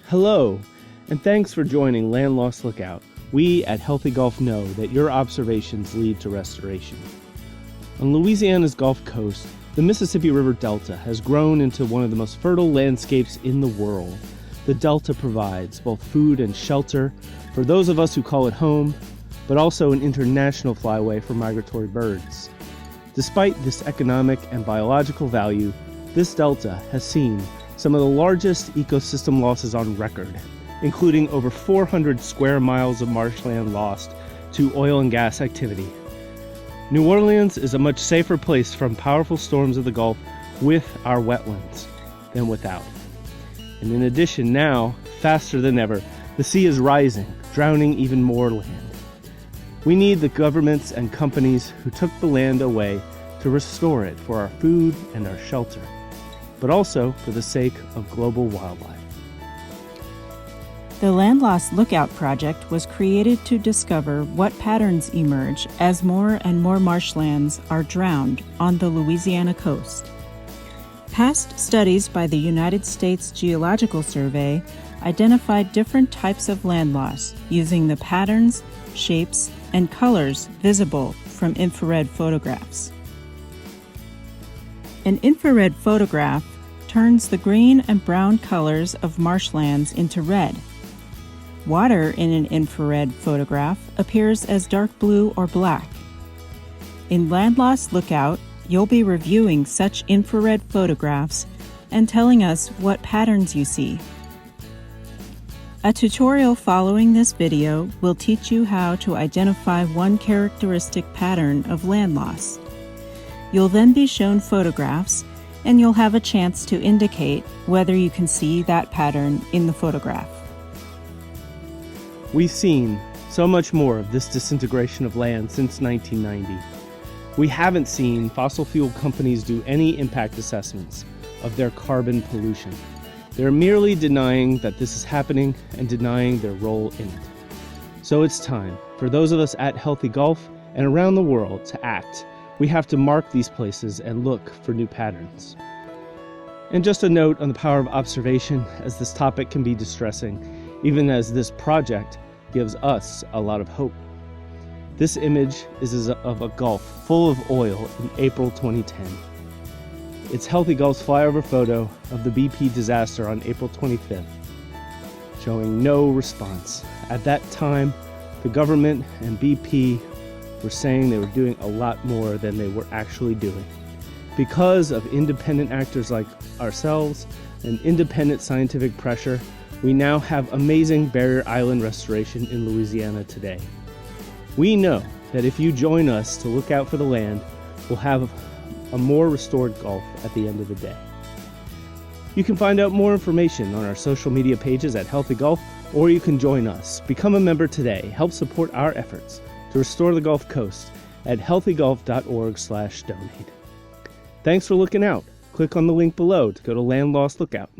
Hello, and thanks for joining Land Loss Lookout. We at Healthy Gulf know that your observations lead to restoration. On Louisiana's Gulf Coast, the Mississippi River Delta has grown into one of the most fertile landscapes in the world. The Delta provides both food and shelter for those of us who call it home, but also an international flyway for migratory birds. Despite this economic and biological value, this delta has seen some of the largest ecosystem losses on record, including over 400 square miles of marshland lost to oil and gas activity. New Orleans is a much safer place from powerful storms of the Gulf with our wetlands than without. And in addition, now, faster than ever, the sea is rising, drowning even more land. We need the governments and companies who took the land away to restore it for our food and our shelter, but also for the sake of global wildlife. The Land Loss Lookout project was created to discover what patterns emerge as more and more marshlands are drowned on the Louisiana coast. Past studies by the United States Geological Survey identified different types of land loss using the patterns, shapes, and colors visible from infrared photographs. An infrared photograph turns the green and brown colors of marshlands into red. Water in an infrared photograph appears as dark blue or black. In Land Loss Lookout, you'll be reviewing such infrared photographs and telling us what patterns you see. A tutorial following this video will teach you how to identify one characteristic pattern of land loss. You'll then be shown photographs, and you'll have a chance to indicate whether you can see that pattern in the photograph. We've seen so much more of this disintegration of land since 1990. We haven't seen fossil fuel companies do any impact assessments of their carbon pollution. They're merely denying that this is happening and denying their role in it. So it's time for those of us at Healthy Gulf and around the world to act. We have to mark these places and look for new patterns. And just a note on the power of observation, as this topic can be distressing, even as this project gives us a lot of hope. This image is of a Gulf full of oil in April 2010. It's Healthy Gulf's flyover photo of the BP disaster on April 25th, showing no response. At that time, the government and BP were saying they were doing a lot more than they were actually doing. Because of independent actors like ourselves and independent scientific pressure, we now have amazing barrier island restoration in Louisiana today. We know that if you join us to look out for the land, we'll have a more restored Gulf at the end of the day. You can find out more information on our social media pages at Healthy Gulf, or you can join us. Become a member today. Help support our efforts to restore the Gulf Coast at healthygulf.org/donate. Thanks for looking out. Click on the link below to go to Land Loss Lookout.